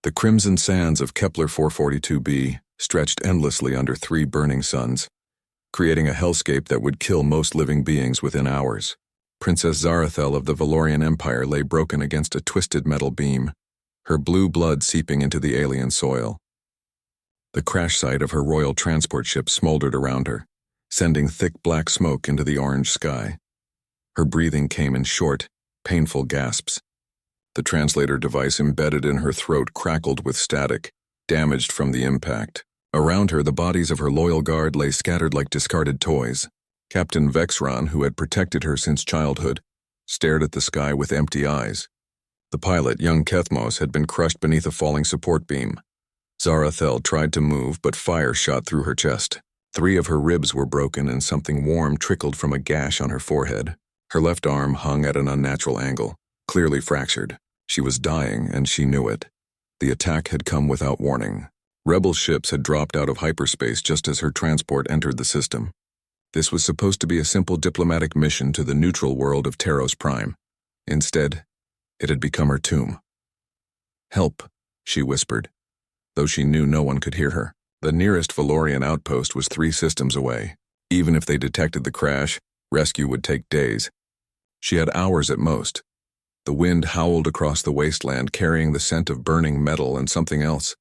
The crimson sands of Kepler 442b stretched endlessly under 3 burning suns, creating a hellscape that would kill most living beings within hours. Princess Zarathel of the Valorian Empire lay broken against a twisted metal beam, her blue blood seeping into the alien soil. The crash site of her royal transport ship smoldered around her, sending thick black smoke into the orange sky. Her breathing came in short, painful gasps. The translator device embedded in her throat crackled with static, damaged from the impact. Around her, the bodies of her loyal guard lay scattered like discarded toys. Captain Vexron, who had protected her since childhood, stared at the sky with empty eyes. The pilot, young Kethmos, had been crushed beneath a falling support beam. Zarathel tried to move, but fire shot through her chest. 3 of her ribs were broken and something warm trickled from a gash on her forehead. Her left arm hung at an unnatural angle, clearly fractured. She was dying, and she knew it. The attack had come without warning. Rebel ships had dropped out of hyperspace just as her transport entered the system. This was supposed to be a simple diplomatic mission to the neutral world of Taros Prime. Instead, it had become her tomb. "Help," she whispered, though she knew no one could hear her. The nearest Valorian outpost was 3 systems away. Even if they detected the crash, rescue would take days. She had hours at most. The wind howled across the wasteland, carrying the scent of burning metal and something else,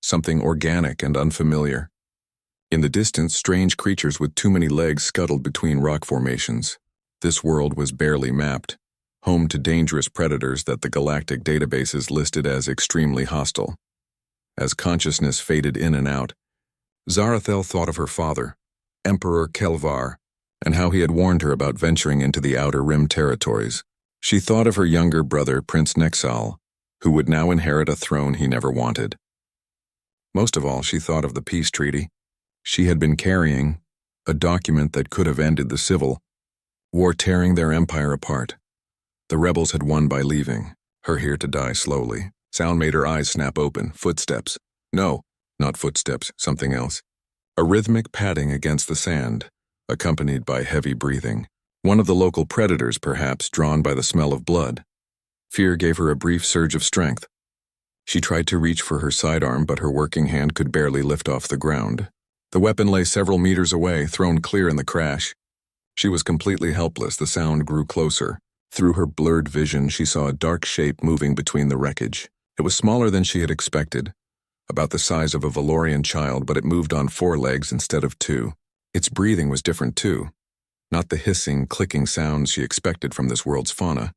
something organic and unfamiliar. In the distance, strange creatures with too many legs scuttled between rock formations. This world was barely mapped, home to dangerous predators that the galactic databases listed as extremely hostile. As consciousness faded in and out, Zarathel thought of her father, Emperor Kelvar, and how he had warned her about venturing into the Outer Rim territories. She thought of her younger brother, Prince Nexal, who would now inherit a throne he never wanted. Most of all, she thought of the peace treaty she had been carrying, a document that could have ended the civil war tearing their empire apart. The rebels had won by leaving her here to die slowly. Sound made her eyes snap open. Footsteps. No, not footsteps, something else. A rhythmic padding against the sand, accompanied by heavy breathing. One of the local predators, perhaps, drawn by the smell of blood. Fear gave her a brief surge of strength. She tried to reach for her sidearm, but her working hand could barely lift off the ground. The weapon lay several meters away, thrown clear in the crash. She was completely helpless. The sound grew closer. Through her blurred vision, she saw a dark shape moving between the wreckage. It was smaller than she had expected, about the size of a Valorian child, but it moved on 4 legs instead of 2. Its breathing was different too, not the hissing, clicking sounds she expected from this world's fauna.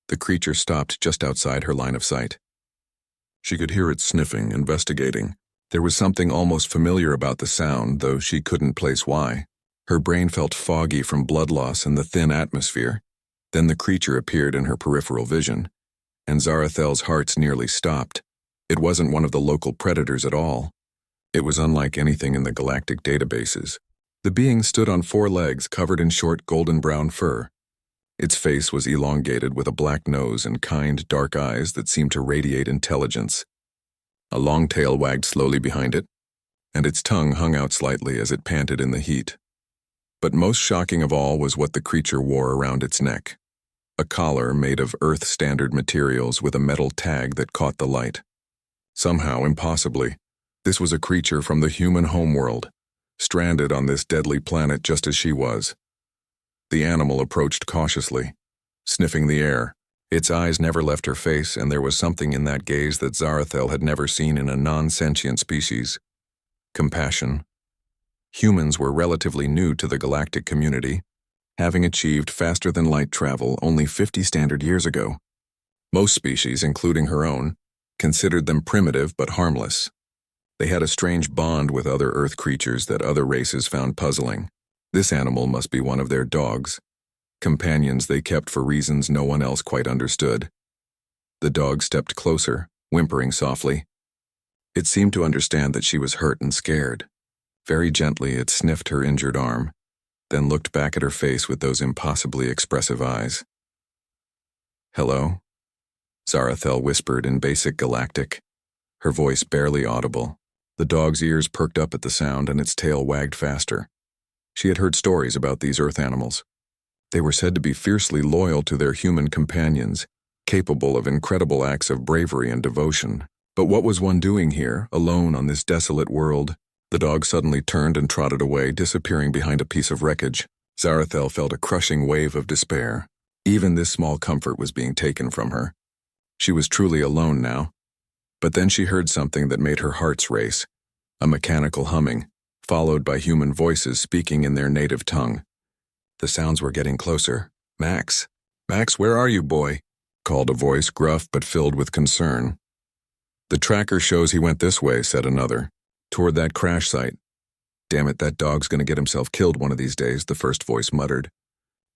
The creature stopped just outside her line of sight. She could hear it sniffing, investigating. There was something almost familiar about the sound, though she couldn't place why. Her brain felt foggy from blood loss and the thin atmosphere. Then the creature appeared in her peripheral vision, and Zarathel's heart nearly stopped. It wasn't one of the local predators at all. It was unlike anything in the galactic databases. The being stood on 4 legs, covered in short golden-brown fur. Its face was elongated with a black nose and kind, dark eyes that seemed to radiate intelligence. A long tail wagged slowly behind it, and its tongue hung out slightly as it panted in the heat. But most shocking of all was what the creature wore around its neck. A collar made of Earth-standard materials with a metal tag that caught the light. Somehow, impossibly, this was a creature from the human homeworld, stranded on this deadly planet just as she was. The animal approached cautiously, sniffing the air. Its eyes never left her face, and there was something in that gaze that Zarathel had never seen in a non-sentient species. Compassion. Humans were relatively new to the galactic community, having achieved faster-than-light travel only 50 standard years ago. Most species, including her own, considered them primitive but harmless. They had a strange bond with other Earth creatures that other races found puzzling. This animal must be one of their dogs, companions they kept for reasons no one else quite understood. The dog stepped closer, whimpering softly. It seemed to understand that she was hurt and scared. Very gently, it sniffed her injured arm, then looked back at her face with those impossibly expressive eyes. "Hello?" Zarathel whispered in basic galactic, her voice barely audible. The dog's ears perked up at the sound and its tail wagged faster. She had heard stories about these Earth animals. They were said to be fiercely loyal to their human companions, capable of incredible acts of bravery and devotion. But what was one doing here, alone on this desolate world? The dog suddenly turned and trotted away, disappearing behind a piece of wreckage. Zarathel felt a crushing wave of despair. Even this small comfort was being taken from her. She was truly alone now. But then she heard something that made her hearts race. A mechanical humming, followed by human voices speaking in their native tongue. The sounds were getting closer. "Max! Max, where are you, boy?" called a voice, gruff but filled with concern. "The tracker shows he went this way," said another. "Toward that crash site." "Damn it, that dog's gonna get himself killed one of these days," the first voice muttered.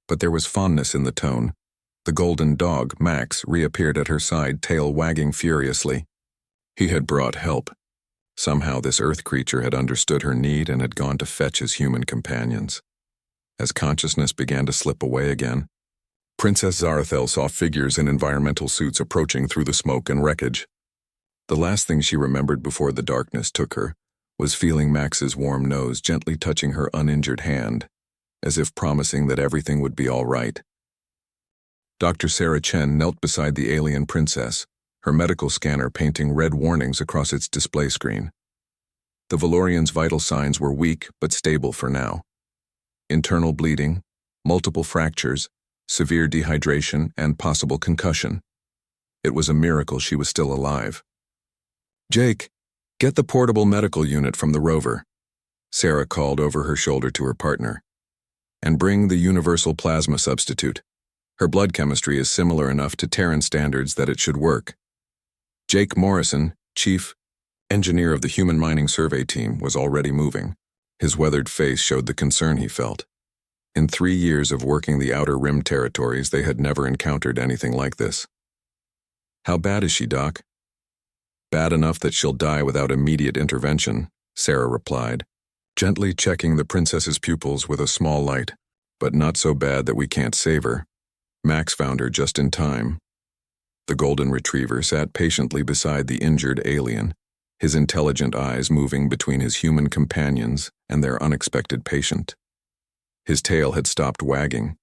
But there was fondness in the tone. The golden dog, Max, reappeared at her side, tail wagging furiously. He had brought help. Somehow this earth creature had understood her need and had gone to fetch his human companions. As consciousness began to slip away again, Princess Zarathel saw figures in environmental suits approaching through the smoke and wreckage. The last thing she remembered before the darkness took her was feeling Max's warm nose gently touching her uninjured hand, as if promising that everything would be all right. Dr. Sarah Chen knelt beside the alien princess, her medical scanner painting red warnings across its display screen. The Valorian's vital signs were weak but stable for now. Internal bleeding, multiple fractures, severe dehydration, and possible concussion. It was a miracle she was still alive. "Jake, get the portable medical unit from the rover," Sarah called over her shoulder to her partner. "And bring the universal plasma substitute. Her blood chemistry is similar enough to Terran standards that it should work." Jake Morrison, chief engineer of the Human Mining Survey Team, was already moving. His weathered face showed the concern he felt. In 3 years of working the Outer Rim territories, they had never encountered anything like this. "How bad is she, Doc?" "Bad enough that she'll die without immediate intervention," Sarah replied, gently checking the princess's pupils with a small light. "But not so bad that we can't save her. Max found her just in time." The golden retriever sat patiently beside the injured alien, his intelligent eyes moving between his human companions and their unexpected patient. His tail had stopped wagging,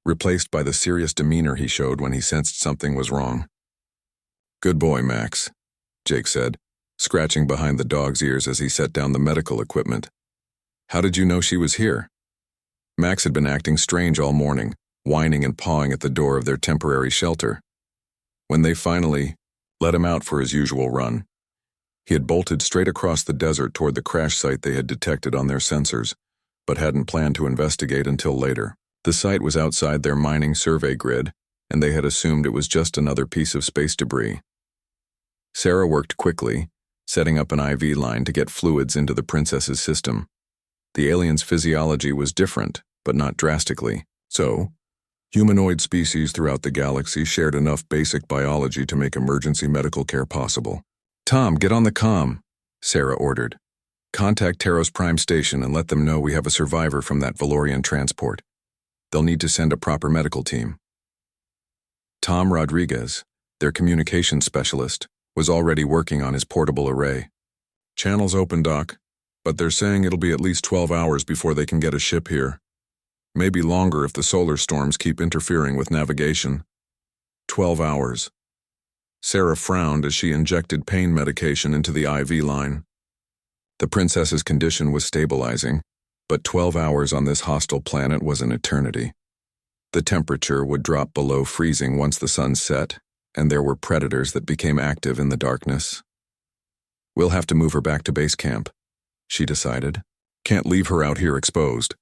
replaced by the serious demeanor he showed when he sensed something was wrong. "Good boy, Max," Jake said, scratching behind the dog's ears as he set down the medical equipment. "How did you know she was here?" Max had been acting strange all morning, whining and pawing at the door of their temporary shelter. When they finally let him out for his usual run, he had bolted straight across the desert toward the crash site they had detected on their sensors, but hadn't planned to investigate until later. The site was outside their mining survey grid, and they had assumed it was just another piece of space debris. Sarah worked quickly, setting up an IV line to get fluids into the princess's system. The alien's physiology was different, but not drastically. So, humanoid species throughout the galaxy shared enough basic biology to make emergency medical care possible. "Tom, get on the comm," Sarah ordered. "Contact Taros Prime Station and let them know we have a survivor from that Valorian transport. They'll need to send a proper medical team." Tom Rodriguez, their communications specialist, was already working on his portable array. "Channel's open, Doc, but they're saying it'll be at least 12 hours before they can get a ship here. Maybe longer if the solar storms keep interfering with navigation." 12 hours. Sarah frowned as she injected pain medication into the IV line. The princess's condition was stabilizing, but 12 hours on this hostile planet was an eternity. The temperature would drop below freezing once the sun set, and there were predators that became active in the darkness. "We'll have to move her back to base camp," she decided. "Can't leave her out here exposed."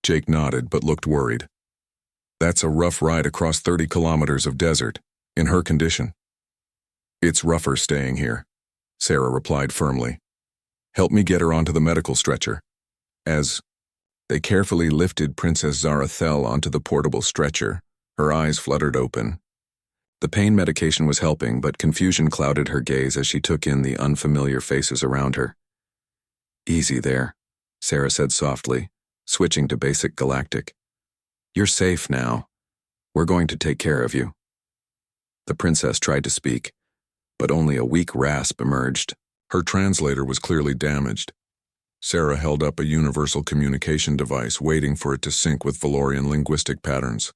Jake nodded but looked worried. "That's a rough ride across 30 kilometers of desert, in her condition." "It's rougher staying here," Sarah replied firmly. "Help me get her onto the medical stretcher." As they carefully lifted Princess Zarathel onto the portable stretcher, her eyes fluttered open. The pain medication was helping, but confusion clouded her gaze as she took in the unfamiliar faces around her. "Easy there," Sarah said softly, switching to basic galactic. "You're safe now. We're going to take care of you." The princess tried to speak, but only a weak rasp emerged. Her translator was clearly damaged. Sarah held up a universal communication device, waiting for it to sync with Valorian linguistic patterns.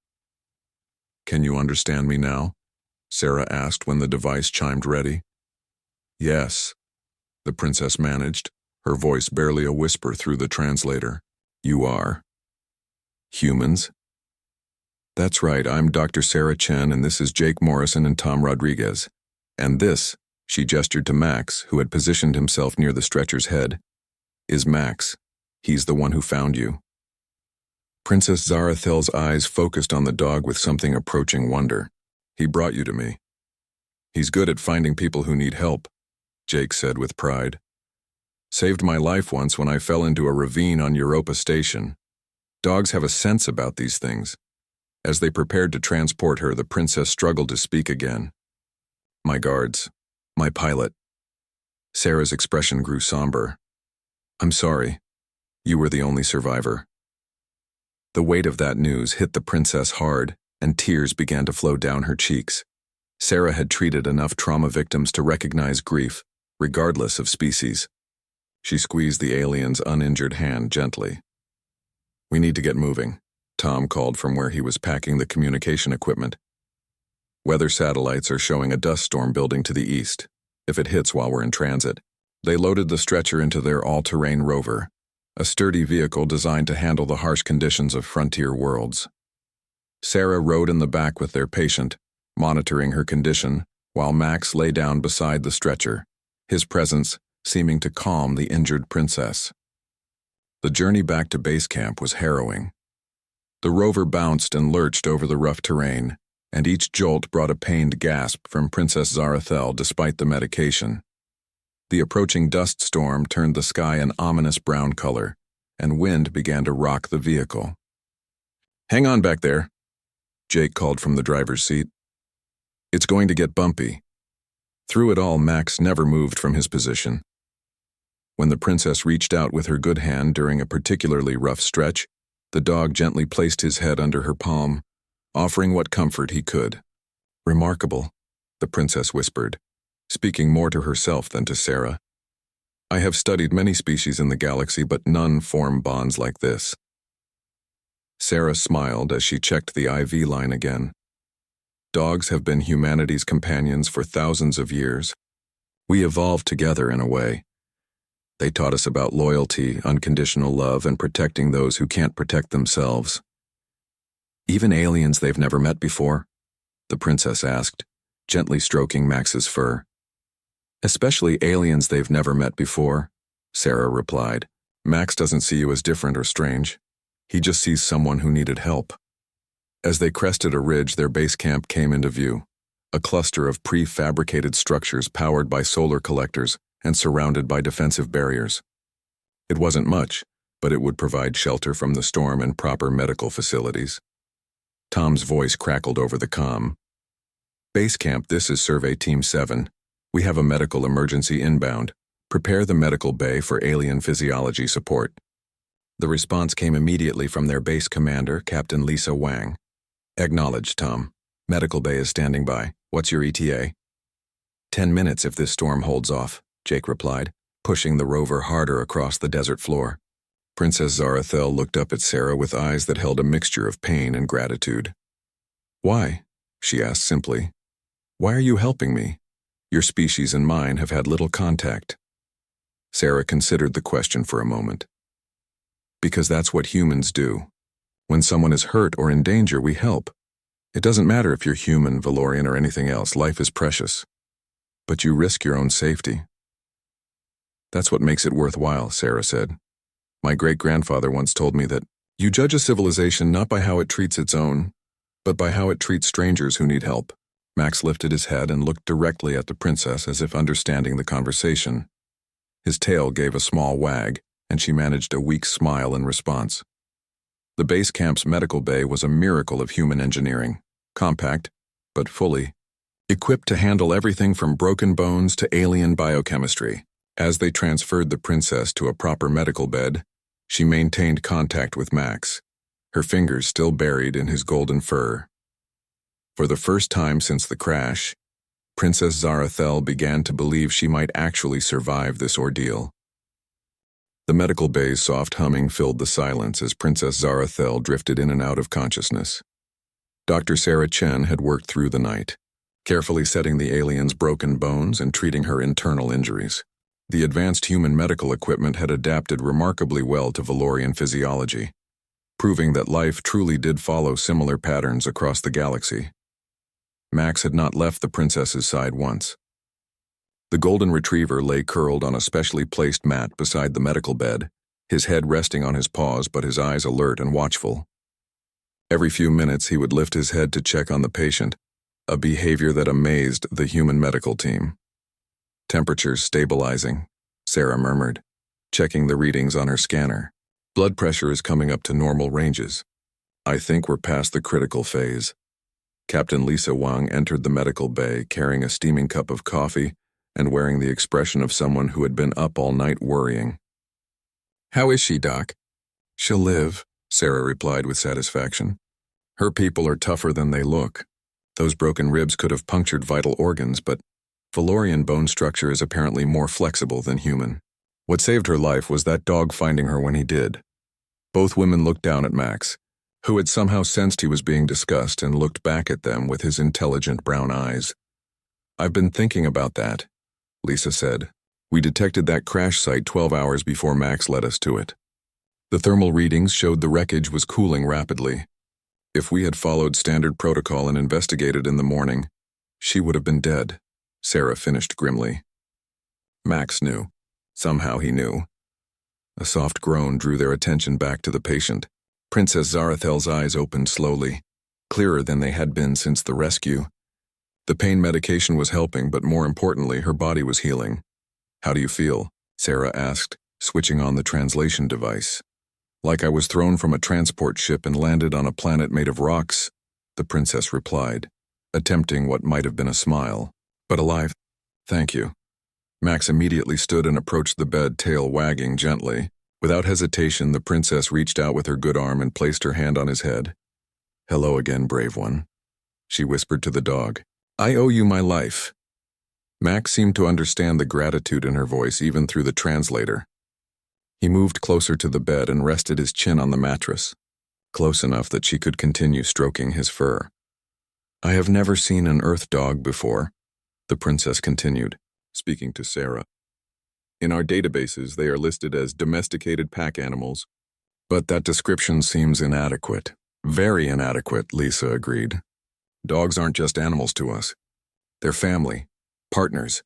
"Can you understand me now?" Sarah asked when the device chimed ready. Yes, the princess managed, her voice barely a whisper through the translator. You are. Humans? That's right, I'm Dr. Sarah Chen, and this is Jake Morrison and Tom Rodriguez. And this, she gestured to Max, who had positioned himself near the stretcher's head, is Max. He's the one who found you. Princess Zarathel's eyes focused on the dog with something approaching wonder. He brought you to me. He's good at finding people who need help, Jake said with pride. Saved my life once when I fell into a ravine on Europa Station. Dogs have a sense about these things. As they prepared to transport her, the princess struggled to speak again. My guards. My pilot. Sarah's expression grew somber. I'm sorry. You were the only survivor. The weight of that news hit the princess hard, and tears began to flow down her cheeks. Sarah had treated enough trauma victims to recognize grief, regardless of species. She squeezed the alien's uninjured hand gently. We need to get moving, Tom called from where he was packing the communication equipment. Weather satellites are showing a dust storm building to the east, if it hits while we're in transit. They loaded the stretcher into their all-terrain rover, a sturdy vehicle designed to handle the harsh conditions of frontier worlds. Sarah rode in the back with their patient, monitoring her condition, while Max lay down beside the stretcher, his presence seeming to calm the injured princess. The journey back to base camp was harrowing. The rover bounced and lurched over the rough terrain, and each jolt brought a pained gasp from Princess Zarathel despite the medication. The approaching dust storm turned the sky an ominous brown color, and wind began to rock the vehicle. Hang on back there, Jake called from the driver's seat. It's going to get bumpy. Through it all, Max never moved from his position. When the princess reached out with her good hand during a particularly rough stretch, the dog gently placed his head under her palm, offering what comfort he could. Remarkable, the princess whispered, speaking more to herself than to Sarah. I have studied many species in the galaxy, but none form bonds like this. Sarah smiled as she checked the IV line again. Dogs have been humanity's companions for thousands of years. We evolved together in a way. They taught us about loyalty, unconditional love, and protecting those who can't protect themselves. Even aliens they've never met before? The princess asked, gently stroking Max's fur. Especially aliens they've never met before, Sarah replied. Max doesn't see you as different or strange. He just sees someone who needed help. As they crested a ridge, their base camp came into view, a cluster of prefabricated structures powered by solar collectors and surrounded by defensive barriers. It wasn't much, but it would provide shelter from the storm and proper medical facilities. Tom's voice crackled over the comm. Base camp, this is Survey Team 7. We have a medical emergency inbound. Prepare the medical bay for alien physiology support. The response came immediately from their base commander, Captain Lisa Wang. Acknowledged, Tom. Medical bay is standing by. What's your ETA? 10 minutes if this storm holds off, Jake replied, pushing the rover harder across the desert floor. Princess Zarathel looked up at Sarah with eyes that held a mixture of pain and gratitude. Why? She asked simply. Why are you helping me? Your species and mine have had little contact. Sarah considered the question for a moment. Because that's what humans do. When someone is hurt or in danger, we help. It doesn't matter if you're human, Valorian, or anything else. Life is precious. But you risk your own safety. That's what makes it worthwhile, Sarah said. My great-grandfather once told me that you judge a civilization not by how it treats its own, but by how it treats strangers who need help. Max lifted his head and looked directly at the princess as if understanding the conversation. His tail gave a small wag, and she managed a weak smile in response. The base camp's medical bay was a miracle of human engineering, compact, but fully equipped to handle everything from broken bones to alien biochemistry. As they transferred the princess to a proper medical bed, she maintained contact with Max, her fingers still buried in his golden fur. For the first time since the crash, Princess Zarathel began to believe she might actually survive this ordeal. The medical bay's soft humming filled the silence as Princess Zarathel drifted in and out of consciousness. Dr. Sarah Chen had worked through the night, carefully setting the alien's broken bones and treating her internal injuries. The advanced human medical equipment had adapted remarkably well to Valorian physiology, proving that life truly did follow similar patterns across the galaxy. Max had not left the princess's side once. The golden retriever lay curled on a specially placed mat beside the medical bed, his head resting on his paws but his eyes alert and watchful. Every few minutes he would lift his head to check on the patient, a behavior that amazed the human medical team. "Temperature's stabilizing," Sarah murmured, checking the readings on her scanner. "Blood pressure is coming up to normal ranges. I think we're past the critical phase." Captain Lisa Wang entered the medical bay carrying a steaming cup of coffee and wearing the expression of someone who had been up all night worrying. "How is she, Doc?" "She'll live," Sarah replied with satisfaction. "Her people are tougher than they look. Those broken ribs could have punctured vital organs, but Valorian bone structure is apparently more flexible than human. What saved her life was that dog finding her when he did." Both women looked down at Max, who had somehow sensed he was being discussed and looked back at them with his intelligent brown eyes. "I've been thinking about that," Lisa said. "We detected that crash site 12 hours before Max led us to it. The thermal readings showed the wreckage was cooling rapidly. If we had followed standard protocol and investigated in the morning, she would have been dead," Sarah finished grimly. Max knew. Somehow he knew. A soft groan drew their attention back to the patient. Princess Zarathel's eyes opened slowly, clearer than they had been since the rescue. The pain medication was helping, but more importantly, her body was healing. "How do you feel?" Sarah asked, switching on the translation device. "Like I was thrown from a transport ship and landed on a planet made of rocks," the princess replied, attempting what might have been a smile. "But alive. Thank you." Max immediately stood and approached the bed, tail wagging gently. Without hesitation, the princess reached out with her good arm and placed her hand on his head. "Hello again, brave one," she whispered to the dog. "I owe you my life." Max seemed to understand the gratitude in her voice even through the translator. He moved closer to the bed and rested his chin on the mattress, close enough that she could continue stroking his fur. "I have never seen an Earth dog before," the princess continued, speaking to Sarah. "In our databases, they are listed as domesticated pack animals, but that description seems inadequate." "Very inadequate," Lisa agreed. "Dogs aren't just animals to us. They're family, partners.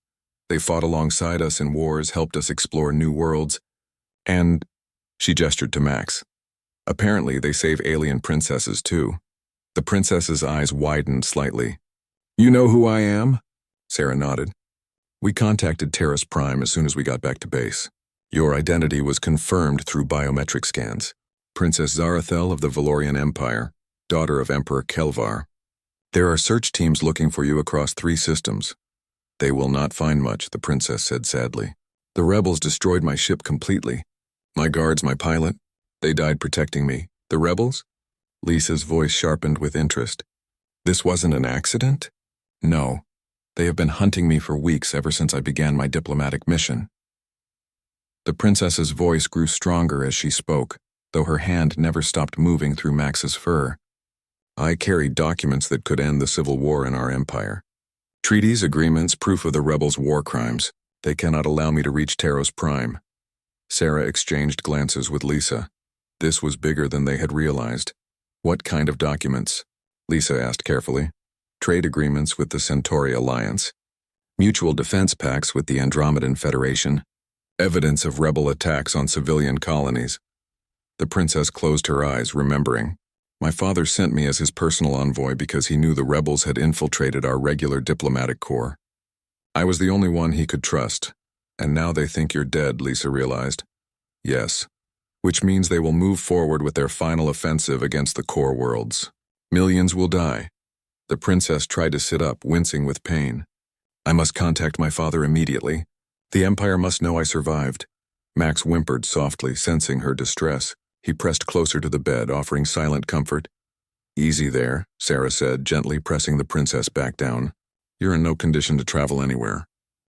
They fought alongside us in wars, helped us explore new worlds, and," she gestured to Max, "apparently they save alien princesses too." The princess's eyes widened slightly. "You know who I am?" Sarah nodded. "We contacted Terrace Prime as soon as we got back to base. Your identity was confirmed through biometric scans. Princess Zarathel of the Valorian Empire, daughter of Emperor Kelvar. There are search teams looking for you across 3 systems. They will not find much," the princess said sadly. "The rebels destroyed my ship completely. My guards, my pilot, they died protecting me. The rebels?" Lisa's voice sharpened with interest. "This wasn't an accident?" "No. They have been hunting me for weeks ever since I began my diplomatic mission." The princess's voice grew stronger as she spoke, though her hand never stopped moving through Max's fur. "I carried documents that could end the civil war in our empire. Treaties, agreements, proof of the rebels' war crimes. They cannot allow me to reach Terrace Prime." Sarah exchanged glances with Lisa. This was bigger than they had realized. "What kind of documents?" Lisa asked carefully. "Trade agreements with the Centauri Alliance, mutual defense pacts with the Andromedan Federation, evidence of rebel attacks on civilian colonies." The princess closed her eyes, remembering. "My father sent me as his personal envoy because he knew the rebels had infiltrated our regular diplomatic corps. I was the only one he could trust, and now they think you're dead," Lisa realized. "Yes, which means they will move forward with their final offensive against the core worlds. Millions will die." The princess tried to sit up, wincing with pain. "I must contact my father immediately. The Empire must know I survived." Max whimpered softly, sensing her distress. He pressed closer to the bed, offering silent comfort. "Easy there," Sarah said, gently pressing the princess back down. "You're in no condition to travel anywhere.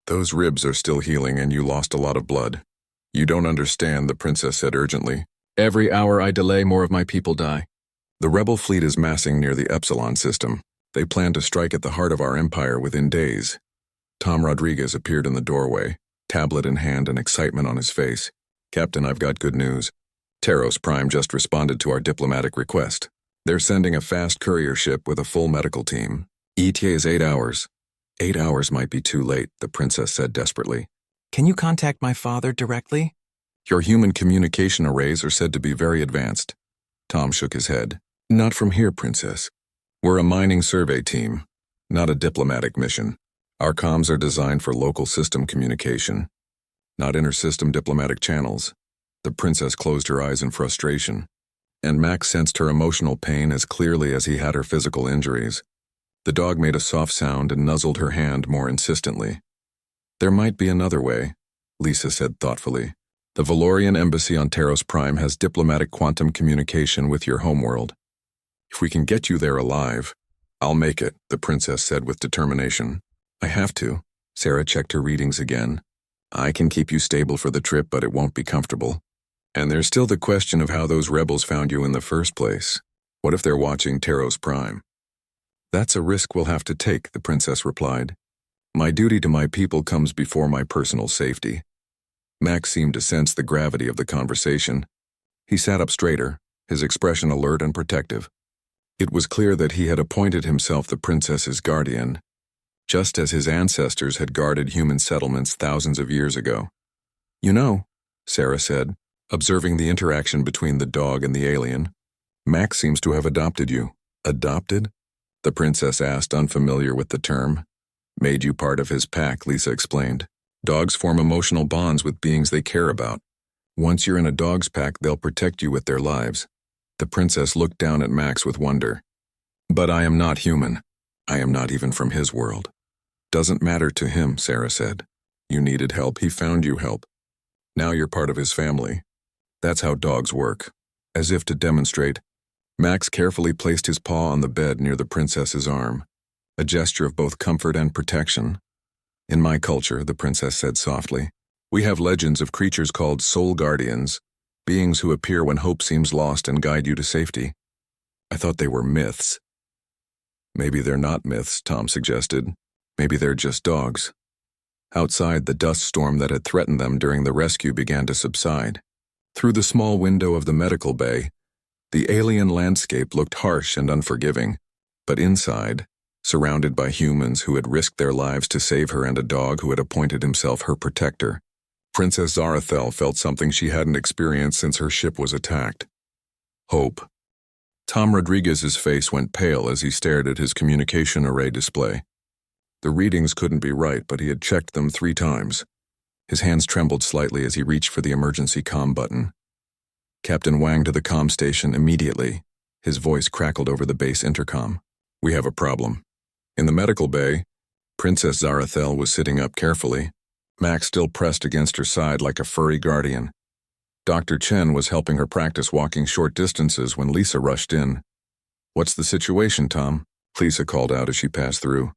Those ribs are still healing and you lost a lot of blood." "You don't understand," the princess said urgently. "Every hour I delay, more of my people die. The rebel fleet is massing near the Epsilon system. They plan to strike at the heart of our empire within days. Tom Rodriguez appeared in the doorway, tablet in hand and excitement on his face. Captain, I've got good news. Taros Prime just responded to our diplomatic request. They're sending a fast courier ship with a full medical team. ETA is 8 hours. 8 hours might be too late, the princess said desperately. Can you contact my father directly? Your human communication arrays are said to be very advanced. Tom shook his head. Not from here, princess. We're a mining survey team, not a diplomatic mission. Our comms are designed for local system communication, not inter-system diplomatic channels. The princess closed her eyes in frustration, and Max sensed her emotional pain as clearly as he had her physical injuries. The dog made a soft sound and nuzzled her hand more insistently. There might be another way, Lisa said thoughtfully. The Valorian embassy on Taros Prime has diplomatic quantum communication with your homeworld. If we can get you there alive, I'll make it, the princess said with determination. I have to. Sarah checked her readings again. I can keep you stable for the trip, but it won't be comfortable. And there's still the question of how those rebels found you in the first place. What if they're watching Taros Prime? That's a risk we'll have to take, the princess replied. My duty to my people comes before my personal safety. Max seemed to sense the gravity of the conversation. He sat up straighter, his expression alert and protective. It was clear that he had appointed himself the princess's guardian, just as his ancestors had guarded human settlements thousands of years ago. You know, Sarah said, observing the interaction between the dog and the alien, Max seems to have adopted you. Adopted? The princess asked, unfamiliar with the term. Made you part of his pack, Lisa explained. Dogs form emotional bonds with beings they care about. Once you're in a dog's pack, they'll protect you with their lives. The princess looked down at Max with wonder. But I am not human. I am not even from his world. Doesn't matter to him, Sarah said. You needed help, he found you help. Now you're part of his family. That's how dogs work. As if to demonstrate, Max carefully placed his paw on the bed near the princess's arm, a gesture of both comfort and protection. In my culture, the princess said softly, we have legends of creatures called soul guardians, beings who appear when hope seems lost and guide you to safety. I thought they were myths. Maybe they're not myths, Tom suggested. Maybe they're just dogs. Outside, the dust storm that had threatened them during the rescue began to subside. Through the small window of the medical bay, the alien landscape looked harsh and unforgiving, but inside, surrounded by humans who had risked their lives to save her and a dog who had appointed himself her protector, Princess Zarathel felt something she hadn't experienced since her ship was attacked. Hope. Tom Rodriguez's face went pale as he stared at his communication array display. The readings couldn't be right, but he had checked them 3 times. His hands trembled slightly as he reached for the emergency comm button. Captain Wang to the comm station immediately. His voice crackled over the base intercom. We have a problem. In the medical bay, Princess Zarathel was sitting up carefully, Max still pressed against her side like a furry guardian. Dr. Chen was helping her practice walking short distances when Lisa rushed in. What's the situation, Tom? Lisa called out as she passed through.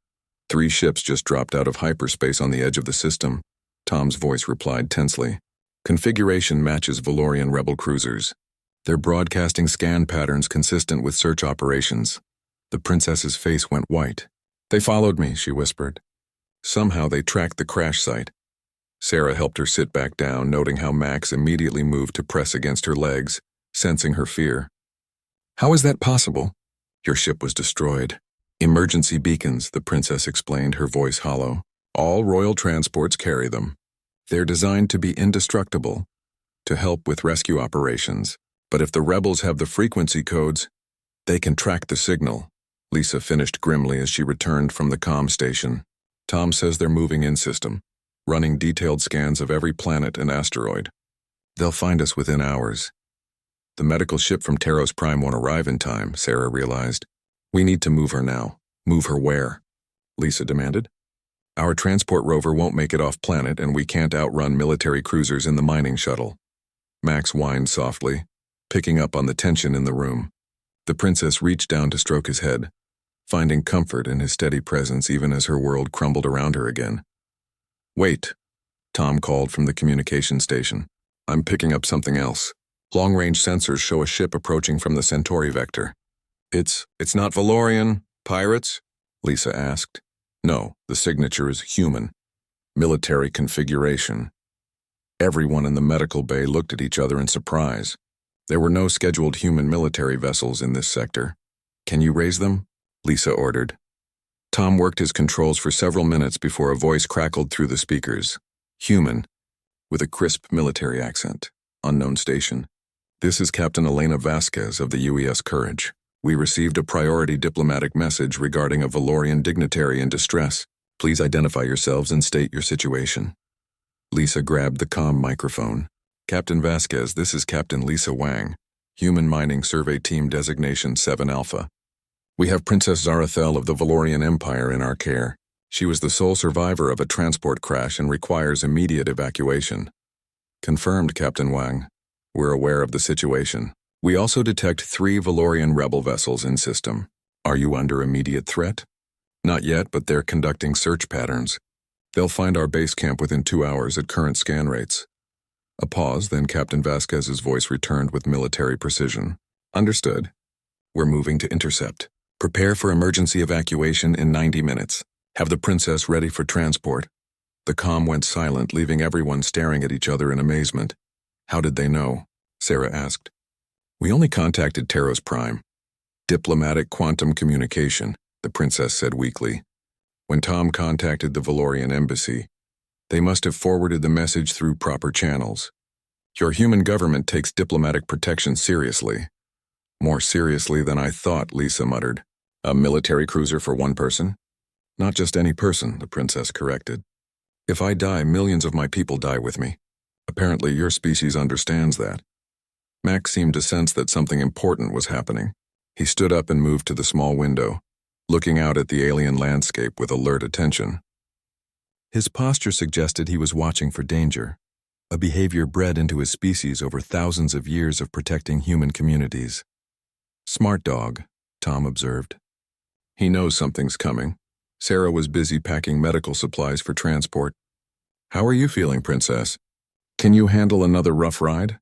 3 ships just dropped out of hyperspace on the edge of the system. Tom's voice replied tensely. Configuration matches Valorian rebel cruisers. They're broadcasting scan patterns consistent with search operations. The princess's face went white. They followed me, she whispered. Somehow they tracked the crash site. Sarah helped her sit back down, noting how Max immediately moved to press against her legs, sensing her fear. How is that possible? Your ship was destroyed. Emergency beacons, the princess explained, her voice hollow. All royal transports carry them. They're designed to be indestructible, to help with rescue operations. But if the rebels have the frequency codes, they can track the signal. Lisa finished grimly as she returned from the comm station. Tom says they're moving in system, running detailed scans of every planet and asteroid. They'll find us within hours. The medical ship from Taros Prime won't arrive in time, Sarah realized. We need to move her now. Move her where? Lisa demanded. Our transport rover won't make it off planet, and we can't outrun military cruisers in the mining shuttle. Max whined softly, picking up on the tension in the room. The princess reached down to stroke his head, finding comfort in his steady presence even as her world crumbled around her again. Wait, Tom called from the communication station. I'm picking up something else. Long-range sensors show a ship approaching from the Centauri vector. It's not Valorian. Pirates? Lisa asked. No, the signature is human. Military configuration. Everyone in the medical bay looked at each other in surprise. There were no scheduled human military vessels in this sector. Can you raise them? Lisa ordered. Tom worked his controls for several minutes before a voice crackled through the speakers. Human, with a crisp military accent. Unknown station. This is Captain Elena Vasquez of the UES Courage. We received a priority diplomatic message regarding a Valorian dignitary in distress. Please identify yourselves and state your situation. Lisa grabbed the comm microphone. Captain Vasquez, this is Captain Lisa Wang. Human Mining Survey Team Designation 7 Alpha. We have Princess Zarathel of the Valorian Empire in our care. She was the sole survivor of a transport crash and requires immediate evacuation. Confirmed, Captain Wang. We're aware of the situation. We also detect 3 Valorian rebel vessels in system. Are you under immediate threat? Not yet, but they're conducting search patterns. They'll find our base camp within 2 hours at current scan rates. A pause, then Captain Vasquez's voice returned with military precision. Understood. We're moving to intercept. Prepare for emergency evacuation in 90 minutes. Have the princess ready for transport. The comm went silent, leaving everyone staring at each other in amazement. How did they know? Sarah asked. We only contacted Taros Prime. Diplomatic quantum communication, the princess said weakly. When Tom contacted the Valorian embassy, they must have forwarded the message through proper channels. Your human government takes diplomatic protection seriously. More seriously than I thought, Lisa muttered. A military cruiser for one person? Not just any person, the princess corrected. If I die, millions of my people die with me. Apparently your species understands that. Max seemed to sense that something important was happening. He stood up and moved to the small window, looking out at the alien landscape with alert attention. His posture suggested he was watching for danger, a behavior bred into his species over thousands of years of protecting human communities. Smart dog, Tom observed. He knows something's coming. Sarah was busy packing medical supplies for transport. How are you feeling, Princess? Can you handle another rough ride?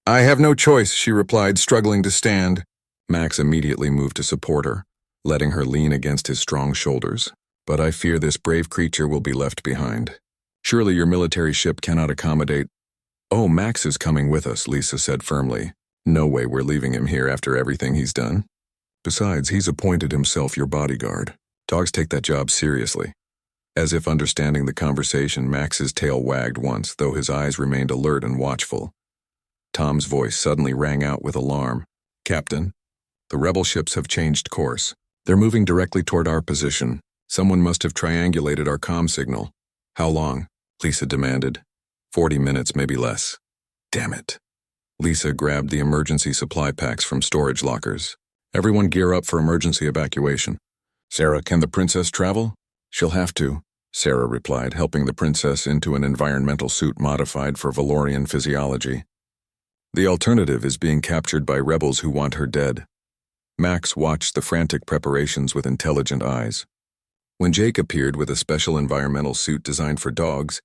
I have no choice, she replied, struggling to stand. Max immediately moved to support her, letting her lean against his strong shoulders. But I fear this brave creature will be left behind. Surely your military ship cannot accommodate. Oh, Max is coming with us, Lisa said firmly. No way we're leaving him here after everything he's done. Besides, he's appointed himself your bodyguard. Dogs take that job seriously. As if understanding the conversation, Max's tail wagged once, though his eyes remained alert and watchful. Tom's voice suddenly rang out with alarm. Captain, the rebel ships have changed course. They're moving directly toward our position. Someone must have triangulated our comm signal. How long? Lisa demanded. 40 minutes, maybe less. Damn it. Lisa grabbed the emergency supply packs from storage lockers. Everyone gear up for emergency evacuation. Sarah, can the princess travel? She'll have to, Sarah replied, helping the princess into an environmental suit modified for Valorian physiology. The alternative is being captured by rebels who want her dead. Max watched the frantic preparations with intelligent eyes. When Jake appeared with a special environmental suit designed for dogs,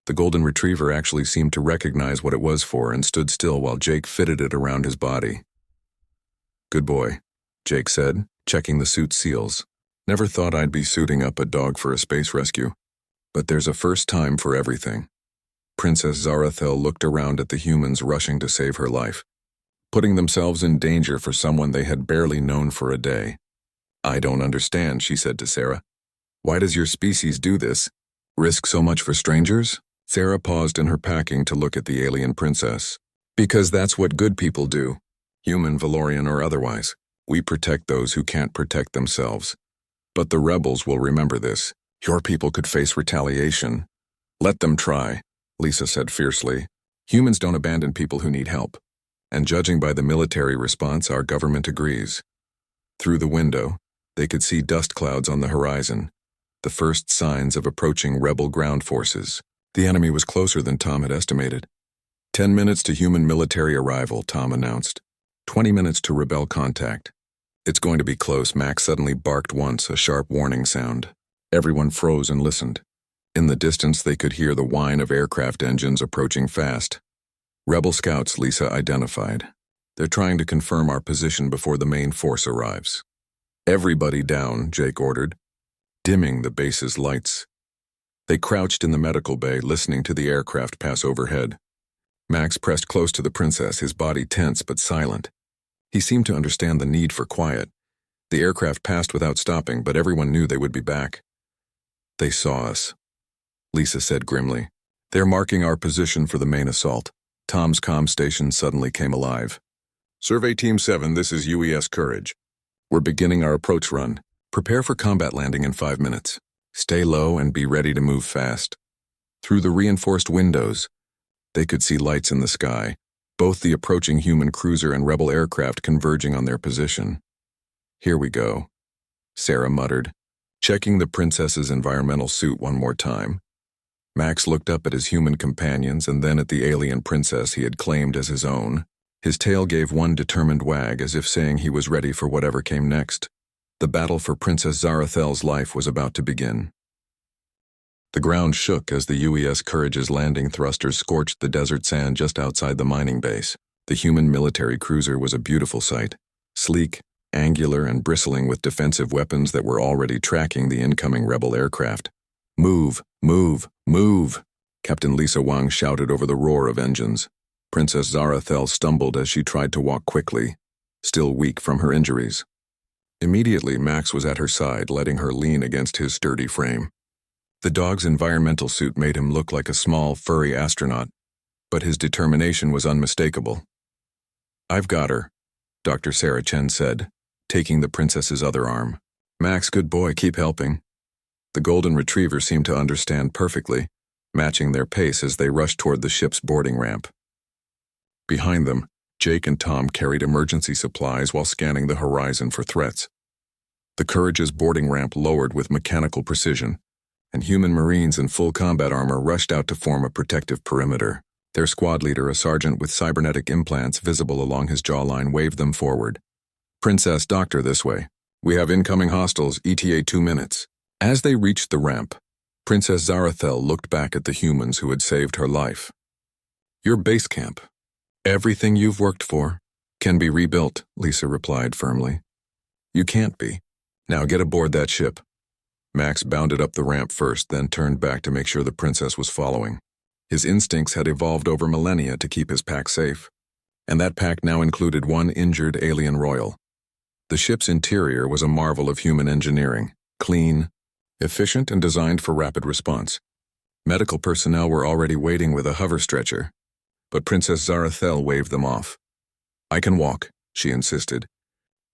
the golden retriever actually seemed to recognize what it was for and stood still while Jake fitted it around his body. Good boy, Jake said, checking the suit's seals. Never thought I'd be suiting up a dog for a space rescue. But there's a first time for everything. Princess Zarathel looked around at the humans rushing to save her life, putting themselves in danger for someone they had barely known for a day. I don't understand, she said to Sarah. Why does your species do this? Risk so much for strangers? Sarah paused in her packing to look at the alien princess. Because that's what good people do. Human, Valorian, or otherwise. We protect those who can't protect themselves. But the rebels will remember this. Your people could face retaliation. Let them try, Lisa said fiercely. Humans don't abandon people who need help. And judging by the military response, our government agrees. Through the window, they could see dust clouds on the horizon, the first signs of approaching rebel ground forces. The enemy was closer than Tom had estimated. 10 minutes to human military arrival, Tom announced. 20 minutes to rebel contact. It's going to be close, Max suddenly barked once, a sharp warning sound. Everyone froze and listened. In the distance, they could hear the whine of aircraft engines approaching fast. Rebel scouts, Lisa identified. They're trying to confirm our position before the main force arrives. Everybody down, Jake ordered. dimming the base's lights. They crouched in the medical bay, listening to the aircraft pass overhead. Max pressed close to the princess, his body tense but silent. He seemed to understand the need for quiet. The aircraft passed without stopping, but everyone knew they would be back. "They saw us," Lisa said grimly. "They're marking our position for the main assault." Tom's comm station suddenly came alive. "Survey Team 7, this is UES Courage. We're beginning our approach run. Prepare for combat landing in 5 minutes. Stay low and be ready to move fast." Through the reinforced windows, they could see lights in the sky, both the approaching human cruiser and rebel aircraft converging on their position. "Here we go," Sarah muttered, checking the princess's environmental suit one more time. Max looked up at his human companions and then at the alien princess he had claimed as his own. His tail gave one determined wag, as if saying he was ready for whatever came next. The battle for Princess Zarathel's life was about to begin. The ground shook as the UES Courage's landing thrusters scorched the desert sand just outside the mining base. The human military cruiser was a beautiful sight, sleek, angular, and bristling with defensive weapons that were already tracking the incoming rebel aircraft. "Move, move, move," Captain Lisa Wang shouted over the roar of engines. Princess Zarathel stumbled as she tried to walk quickly, still weak from her injuries. Immediately, Max was at her side, letting her lean against his sturdy frame. The dog's environmental suit made him look like a small, furry astronaut, but his determination was unmistakable. "I've got her," Dr. Sarah Chen said, taking the princess's other arm. "Max, good boy, keep helping." The golden retriever seemed to understand perfectly, matching their pace as they rushed toward the ship's boarding ramp. Behind them, Jake and Tom carried emergency supplies while scanning the horizon for threats. The Courage's boarding ramp lowered with mechanical precision, and human Marines in full combat armor rushed out to form a protective perimeter. Their squad leader, a sergeant with cybernetic implants visible along his jawline, waved them forward. "Princess, Doctor, this way. We have incoming hostiles, ETA 2 minutes. As they reached the ramp, Princess Zarathel looked back at the humans who had saved her life. "Your base camp. Everything you've worked for can be rebuilt," Lisa replied firmly. "You can't be. Now get aboard that ship." Max bounded up the ramp first, then turned back to make sure the princess was following. His instincts had evolved over millennia to keep his pack safe, and that pack now included one injured alien royal. The ship's interior was a marvel of human engineering, clean, efficient, and designed for rapid response. Medical personnel were already waiting with a hover stretcher, but Princess Zarathel waved them off. "I can walk," she insisted,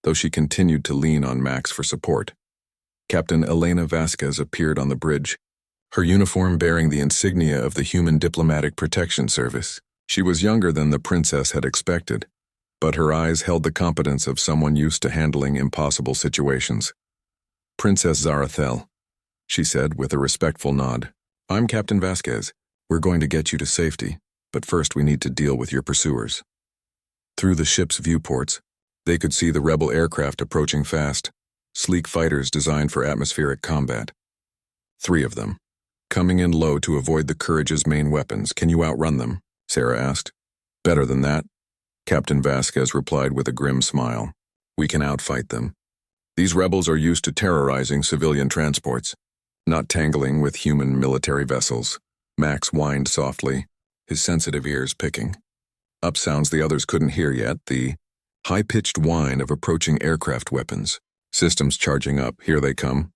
though she continued to lean on Max for support. Captain Elena Vasquez appeared on the bridge, her uniform bearing the insignia of the Human Diplomatic Protection Service. She was younger than the princess had expected, but her eyes held the competence of someone used to handling impossible situations. "Princess Zarathel," she said with a respectful nod. "I'm Captain Vasquez. We're going to get you to safety, but first we need to deal with your pursuers." Through the ship's viewports, they could see the rebel aircraft approaching fast, sleek fighters designed for atmospheric combat. 3 of them, coming in low to avoid the Courage's main weapons. "Can you outrun them?" Sarah asked. "Better than that," Captain Vasquez replied with a grim smile. "We can outfight them. These rebels are used to terrorizing civilian transports, not tangling with human military vessels." Max whined softly, his sensitive ears picking. Up sounds the others couldn't hear yet, the high-pitched whine of approaching aircraft weapons. "Systems charging up, here they come,"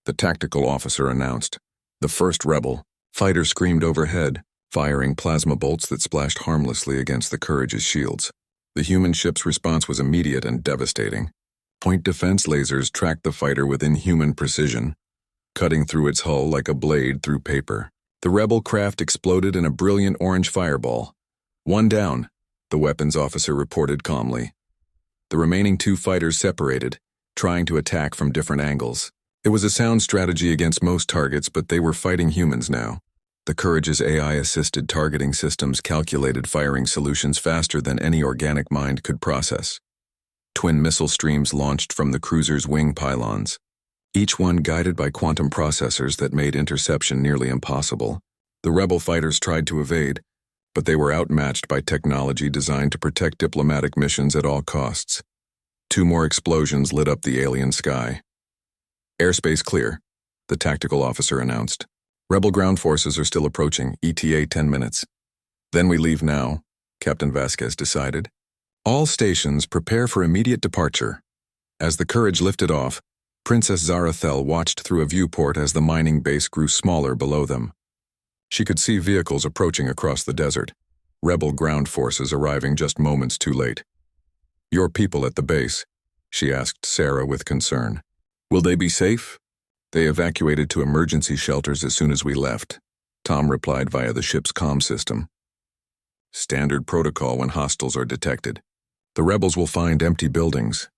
the tactical officer announced. The first rebel fighter screamed overhead, firing plasma bolts that splashed harmlessly against the Courage's shields. The human ship's response was immediate and devastating. Point defense lasers tracked the fighter with inhuman precision, cutting through its hull like a blade through paper. The rebel craft exploded in a brilliant orange fireball. "One down," the weapons officer reported calmly. The remaining 2 fighters separated, trying to attack from different angles. It was a sound strategy against most targets, but they were fighting humans now. The Courage's AI-assisted targeting systems calculated firing solutions faster than any organic mind could process. Twin missile streams launched from the cruiser's wing pylons, each one guided by quantum processors that made interception nearly impossible. The rebel fighters tried to evade, but they were outmatched by technology designed to protect diplomatic missions at all costs. 2 more explosions lit up the alien sky. "Airspace clear," the tactical officer announced. Rebel ground forces are still approaching, ETA 10 minutes. Then we leave now, Captain Vasquez decided. All stations prepare for immediate departure. As the Courage lifted off, Princess Zarathel watched through a viewport as the mining base grew smaller below them. She could see vehicles approaching across the desert, rebel ground forces arriving just moments too late. Your people at the base, she asked Sarah with concern. Will they be safe? They evacuated to emergency shelters as soon as we left, Tom replied via the ship's comm system. Standard protocol when hostiles are detected. The rebels will find empty buildings.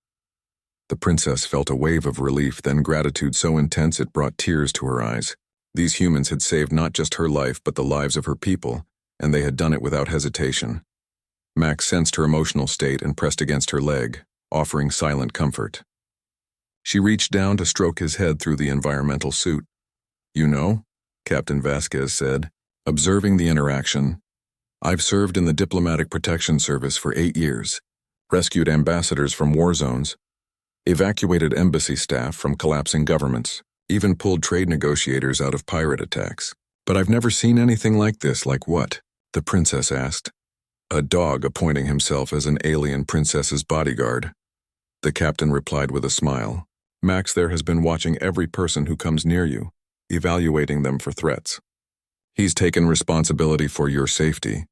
The princess felt a wave of relief, then gratitude so intense it brought tears to her eyes. These humans had saved not just her life but the lives of her people, and they had done it without hesitation. Max sensed her emotional state and pressed against her leg, offering silent comfort. She reached down to stroke his head through the environmental suit. You know, Captain Vasquez said, observing the interaction, I've served in the Diplomatic Protection Service for 8 years, rescued ambassadors from war zones, evacuated embassy staff from collapsing governments, even pulled trade negotiators out of pirate attacks. But I've never seen anything like this. Like what? The princess asked. A dog appointing himself as an alien princess's bodyguard. The captain replied with a smile. Max there has been watching every person who comes near you, evaluating them for threats. He's taken responsibility for your safety.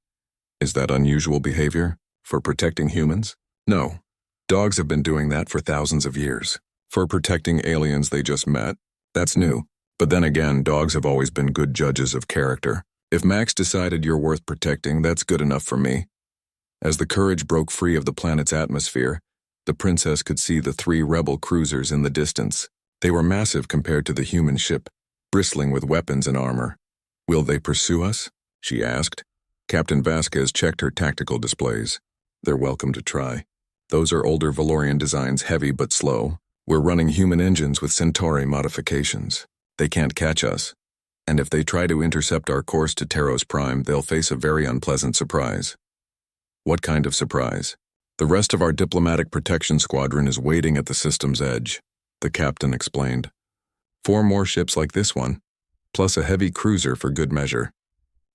Is that unusual behavior? For protecting humans? No. Dogs have been doing that for thousands of years. For protecting aliens they just met? That's new. But then again, dogs have always been good judges of character. If Max decided you're worth protecting, that's good enough for me. As the Courage broke free of the planet's atmosphere, the princess could see the 3 rebel cruisers in the distance. They were massive compared to the human ship, bristling with weapons and armor. Will they pursue us? She asked. Captain Vasquez checked her tactical displays. They're welcome to try. Those are older Valorian designs, heavy but slow. We're running human engines with Centauri modifications. They can't catch us. And if they try to intercept our course to Taros Prime, they'll face a very unpleasant surprise. What kind of surprise? The rest of our diplomatic protection squadron is waiting at the system's edge, the captain explained. 4 more ships like this one, plus a heavy cruiser for good measure.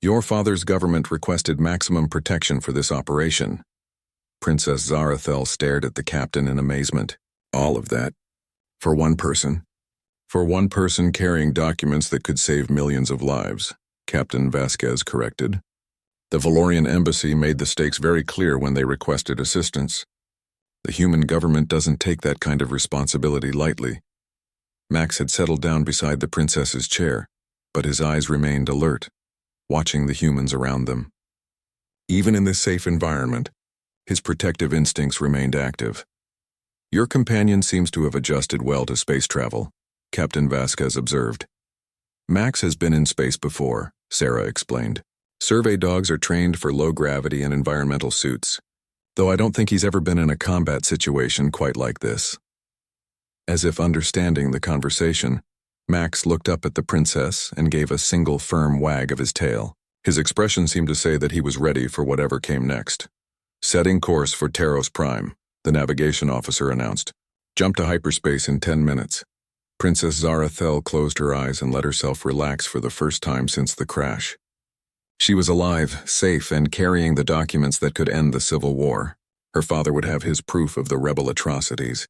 Your father's government requested maximum protection for this operation. Princess Zarathel stared at the captain in amazement. All of that? For one person? For one person carrying documents that could save millions of lives, Captain Vasquez corrected. The Valorian embassy made the stakes very clear when they requested assistance. The human government doesn't take that kind of responsibility lightly. Max had settled down beside the princess's chair, but his eyes remained alert, watching the humans around them. Even in this safe environment, his protective instincts remained active. Your companion seems to have adjusted well to space travel, Captain Vasquez observed. Max has been in space before, Sarah explained. Survey dogs are trained for low gravity and environmental suits, though I don't think he's ever been in a combat situation quite like this. As if understanding the conversation, Max looked up at the princess and gave a single firm wag of his tail. His expression seemed to say that he was ready for whatever came next. Setting course for Taros Prime, the navigation officer announced. Jump to hyperspace in 10 minutes. Princess Zarathel closed her eyes and let herself relax for the first time since the crash. She was alive, safe, and carrying the documents that could end the Civil War. Her father would have his proof of the rebel atrocities,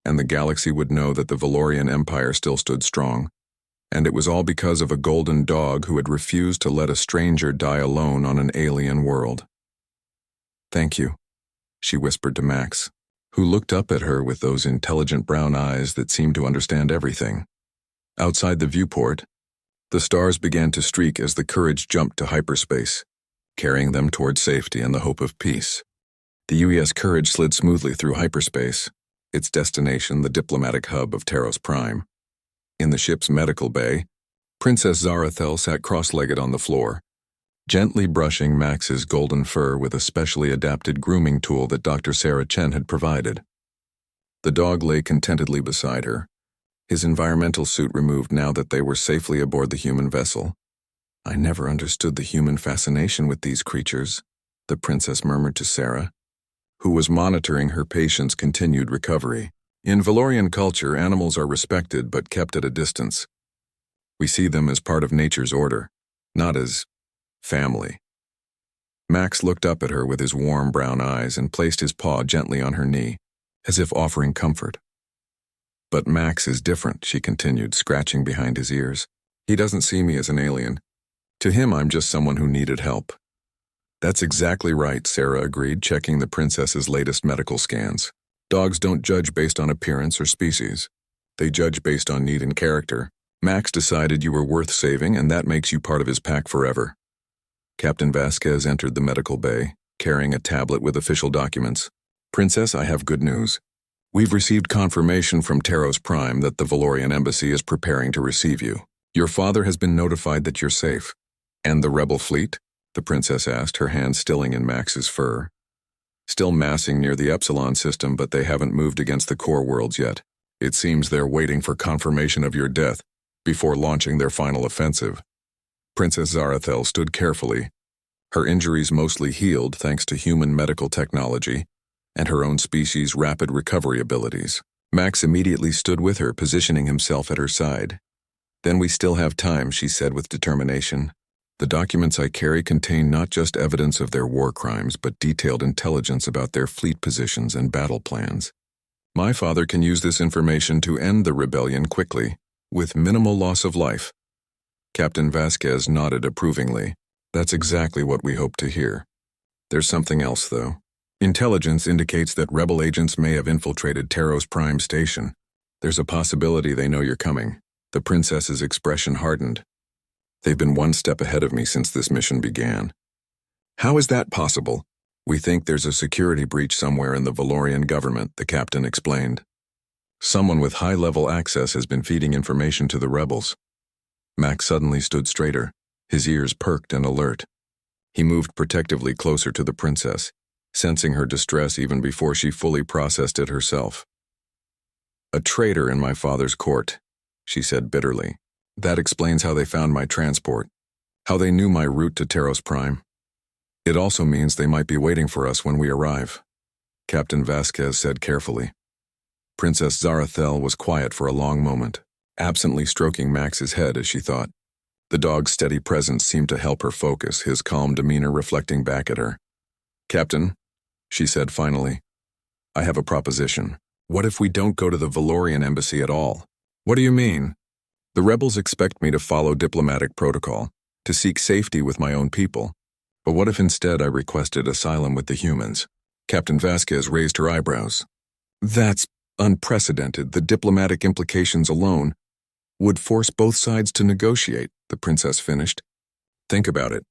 and the galaxy would know that the Valorian Empire still stood strong. And it was all because of a golden dog who had refused to let a stranger die alone on an alien world. Thank you, she whispered to Max, who looked up at her with those intelligent brown eyes that seemed to understand everything. Outside the viewport, the stars began to streak as the Courage jumped to hyperspace, carrying them toward safety and the hope of peace. The UES Courage slid smoothly through hyperspace, its destination the diplomatic hub of Taros Prime. In the ship's medical bay, Princess Zarathel sat cross-legged on the floor, gently brushing Max's golden fur with a specially adapted grooming tool that Dr. Sarah Chen had provided. The dog lay contentedly beside her, his environmental suit removed now that they were safely aboard the human vessel. I never understood the human fascination with these creatures, the princess murmured to Sarah, who was monitoring her patient's continued recovery. In Valorian culture, animals are respected but kept at a distance. We see them as part of nature's order, not as family. Max looked up at her with his warm brown eyes and placed his paw gently on her knee, as if offering comfort. But Max is different, she continued, scratching behind his ears. He doesn't see me as an alien. To him, I'm just someone who needed help. That's exactly right, Sarah agreed, checking the princess's latest medical scans. Dogs don't judge based on appearance or species. They judge based on need and character. Max decided you were worth saving, and that makes you part of his pack forever. Captain Vasquez entered the medical bay, carrying a tablet with official documents. Princess, I have good news. We've received confirmation from Taros Prime that the Valorian embassy is preparing to receive you. Your father has been notified that you're safe. And the rebel fleet? The princess asked, her hand stilling in Max's fur. Still massing near the Epsilon system, but they haven't moved against the core worlds yet. It seems they're waiting for confirmation of your death before launching their final offensive. Princess Zarathel stood carefully, her injuries mostly healed thanks to human medical technology and her own species' rapid recovery abilities. Max immediately stood with her, positioning himself at her side. Then we still have time, she said with determination. The documents I carry contain not just evidence of their war crimes, but detailed intelligence about their fleet positions and battle plans. My father can use this information to end the rebellion quickly, with minimal loss of life. Captain Vasquez nodded approvingly. That's exactly what we hope to hear. There's something else, though. Intelligence indicates that rebel agents may have infiltrated Taros Prime Station. There's a possibility they know you're coming. The princess's expression hardened. They've been one step ahead of me since this mission began. How is that possible? We think there's a security breach somewhere in the Valorian government, the captain explained. Someone with high-level access has been feeding information to the rebels. Max suddenly stood straighter, his ears perked and alert. He moved protectively closer to the princess, sensing her distress even before she fully processed it herself. A traitor in my father's court, she said bitterly. That explains how they found my transport, how they knew my route to Taros Prime. It also means they might be waiting for us when we arrive, Captain Vasquez said carefully. Princess Zarathel was quiet for a long moment, absently stroking Max's head as she thought. The dog's steady presence seemed to help her focus, his calm demeanor reflecting back at her. Captain, she said finally, I have a proposition. What if we don't go to the Valorian embassy at all? What do you mean? The rebels expect me to follow diplomatic protocol, to seek safety with my own people. But what if instead I requested asylum with the humans? Captain Vasquez raised her eyebrows. That's unprecedented. The diplomatic implications alone would force both sides to negotiate, the princess finished. Think about it.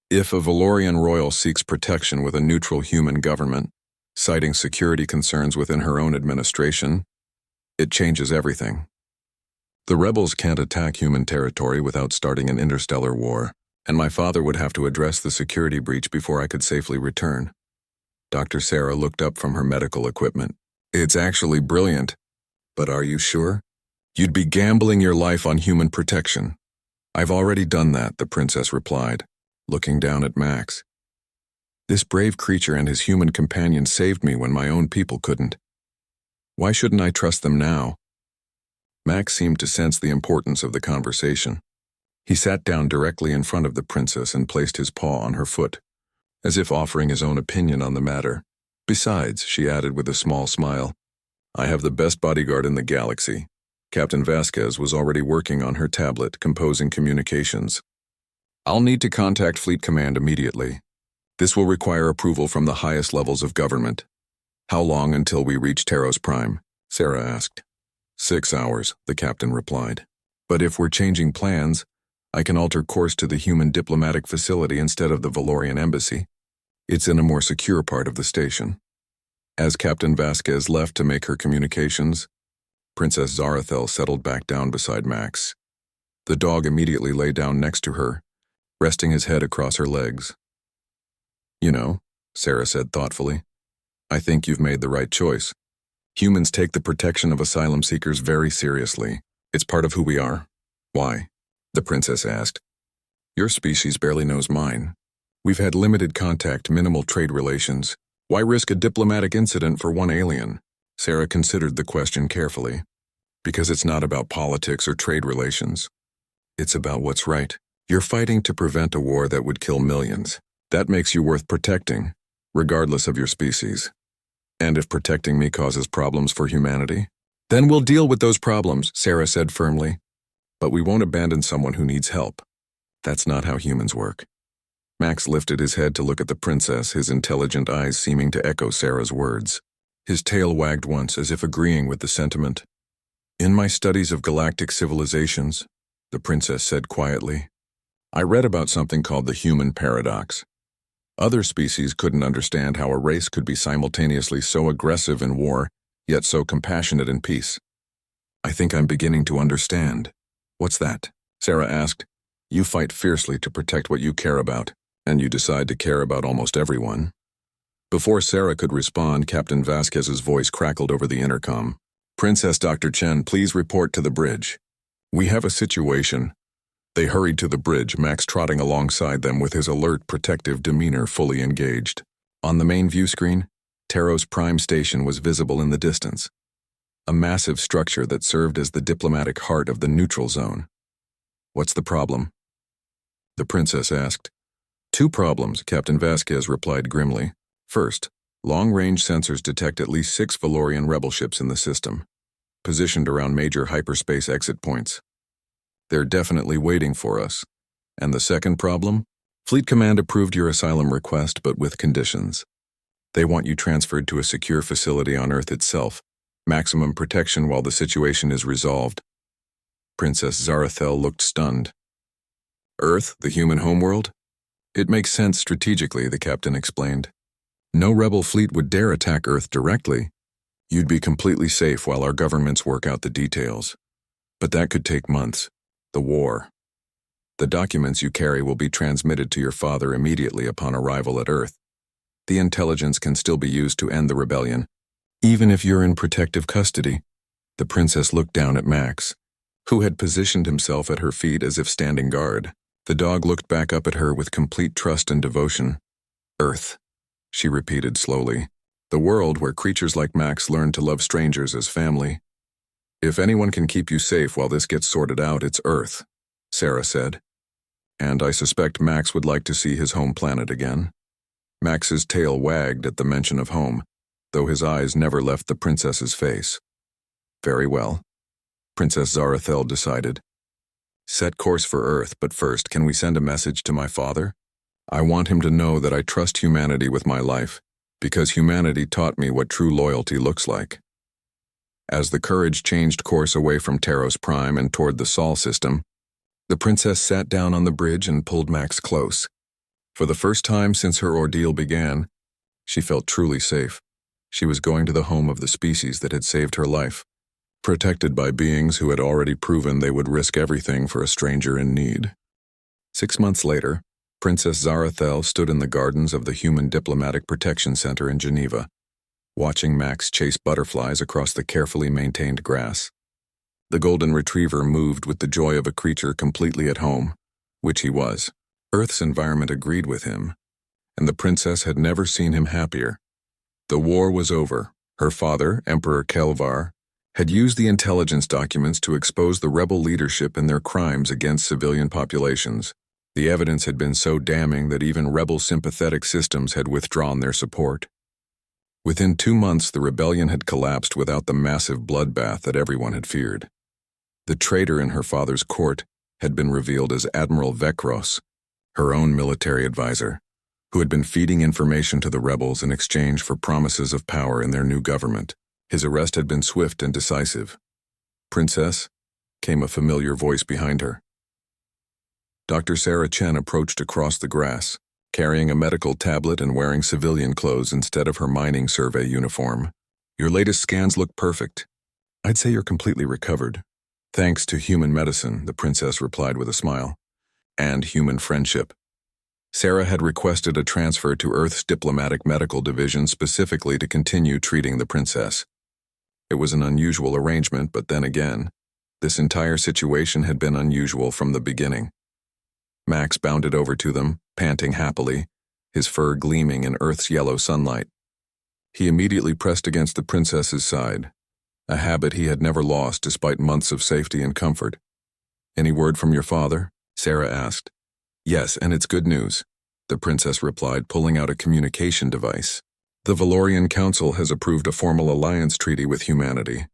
If a Valorian royal seeks protection with a neutral human government, citing security concerns within her own administration, it changes everything. The rebels can't attack human territory without starting an interstellar war, and my father would have to address the security breach before I could safely return. Dr. Sarah looked up from her medical equipment. It's actually brilliant. But are you sure? You'd be gambling your life on human protection. I've already done that, the princess replied, looking down at Max. This brave creature and his human companion saved me when my own people couldn't. Why shouldn't I trust them now? Max seemed to sense the importance of the conversation. He sat down directly in front of the princess and placed his paw on her foot, as if offering his own opinion on the matter. Besides, she added with a small smile, I have the best bodyguard in the galaxy. Captain Vasquez was already working on her tablet, composing communications. I'll need to contact Fleet Command immediately. This will require approval from the highest levels of government. How long until we reach Taros Prime? Sarah asked. 6 hours, the captain replied. But if we're changing plans, I can alter course to the human diplomatic facility instead of the Valorian embassy. It's in a more secure part of the station. As Captain Vasquez left to make her communications, Princess Zarathel settled back down beside Max. The dog immediately lay down next to her, resting his head across her legs. You know, Sarah said thoughtfully, I think you've made the right choice. Humans take the protection of asylum seekers very seriously. It's part of who we are. Why? The princess asked. Your species barely knows mine. We've had limited contact, minimal trade relations. Why risk a diplomatic incident for one alien? Sarah considered the question carefully. Because it's not about politics or trade relations. It's about what's right. You're fighting to prevent a war that would kill millions. That makes you worth protecting, regardless of your species. And if protecting me causes problems for humanity, then we'll deal with those problems, Sarah said firmly. But we won't abandon someone who needs help. That's not how humans work. Max lifted his head to look at the princess, his intelligent eyes seeming to echo Sarah's words. His tail wagged once, as if agreeing with the sentiment. In my studies of galactic civilizations, the princess said quietly, I read about something called the human paradox. Other species couldn't understand how a race could be simultaneously so aggressive in war, yet so compassionate in peace. I think I'm beginning to understand. What's that? Sarah asked. You fight fiercely to protect what you care about, and you decide to care about almost everyone. Before Sarah could respond, Captain Vasquez's voice crackled over the intercom. Princess Dr. Chen, please report to the bridge. We have a situation. They hurried to the bridge, Max trotting alongside them with his alert, protective demeanor fully engaged. On the main view screen, Taro's prime station was visible in the distance, a massive structure that served as the diplomatic heart of the neutral zone. What's the problem? The princess asked. Two problems, Captain Vasquez replied grimly. First, long-range sensors detect at least 6 Valorian rebel ships in the system, positioned around major hyperspace exit points. They're definitely waiting for us. And the second problem? Fleet Command approved your asylum request, but with conditions. They want you transferred to a secure facility on Earth itself, maximum protection while the situation is resolved. Princess Zarathel looked stunned. Earth, the human homeworld? It makes sense strategically, the captain explained. No rebel fleet would dare attack Earth directly. You'd be completely safe while our governments work out the details. But that could take months. The war. The documents you carry will be transmitted to your father immediately upon arrival at Earth. The intelligence can still be used to end the rebellion, even if you're in protective custody. The princess looked down at Max, who had positioned himself at her feet as if standing guard. The dog looked back up at her with complete trust and devotion. Earth, she repeated slowly. The world where creatures like Max learn to love strangers as family. If anyone can keep you safe while this gets sorted out, it's Earth, Sarah said. And I suspect Max would like to see his home planet again. Max's tail wagged at the mention of home, though his eyes never left the princess's face. Very well, Princess Zarathel decided. Set course for Earth, but first, can we send a message to my father? I want him to know that I trust humanity with my life, because humanity taught me what true loyalty looks like. As the Courage changed course away from Taros Prime and toward the Sol system, the princess sat down on the bridge and pulled Max close. For the first time since her ordeal began, she felt truly safe. She was going to the home of the species that had saved her life, protected by beings who had already proven they would risk everything for a stranger in need. 6 months later, Princess Zarathel stood in the gardens of the Human Diplomatic Protection Center in Geneva, watching Max chase butterflies across the carefully maintained grass. The golden retriever moved with the joy of a creature completely at home, which he was. Earth's environment agreed with him, and the princess had never seen him happier. The war was over. Her father, Emperor Kelvar, had used the intelligence documents to expose the rebel leadership and their crimes against civilian populations. The evidence had been so damning that even rebel sympathetic systems had withdrawn their support. Within 2 months, the rebellion had collapsed without the massive bloodbath that everyone had feared. The traitor in her father's court had been revealed as Admiral Vekros, her own military advisor, who had been feeding information to the rebels in exchange for promises of power in their new government. His arrest had been swift and decisive. Princess, came a familiar voice behind her. Dr. Sarah Chen approached across the grass, carrying a medical tablet and wearing civilian clothes instead of her mining survey uniform. Your latest scans look perfect. I'd say you're completely recovered. Thanks to human medicine, the princess replied with a smile. And human friendship. Sarah had requested a transfer to Earth's Diplomatic Medical Division specifically to continue treating the princess. It was an unusual arrangement, but then again, this entire situation had been unusual from the beginning. Max bounded over to them, panting happily, his fur gleaming in Earth's yellow sunlight. He immediately pressed against the princess's side, a habit he had never lost despite months of safety and comfort. Any word from your father? Sarah asked. Yes, and it's good news, the princess replied, pulling out a communication device. The Valorian Council has approved a formal alliance treaty with humanity.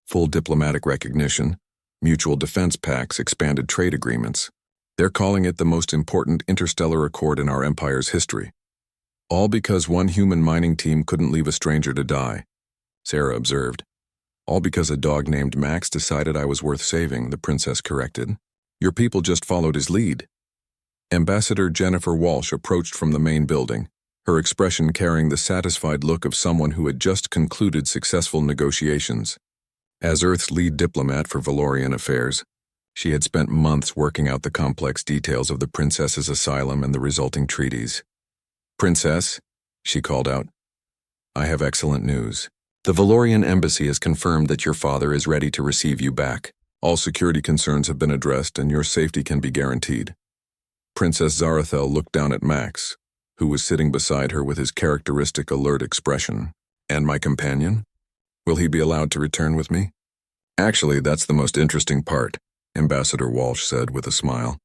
Full diplomatic recognition, mutual defense pacts, expanded trade agreements. They're calling it the most important interstellar accord in our empire's history. All because one human mining team couldn't leave a stranger to die, Sarah observed. All because a dog named Max decided I was worth saving, the princess corrected. Your people just followed his lead. Ambassador Jennifer Walsh approached from the main building, her expression carrying the satisfied look of someone who had just concluded successful negotiations. As Earth's lead diplomat for Valorian affairs, she had spent months working out the complex details of the princess's asylum and the resulting treaties. Princess, she called out, I have excellent news. The Valorian embassy has confirmed that your father is ready to receive you back. All security concerns have been addressed and your safety can be guaranteed. Princess Zarathel looked down at Max, who was sitting beside her with his characteristic alert expression. And my companion? Will he be allowed to return with me? Actually, that's the most interesting part, Ambassador Walsh said with a smile.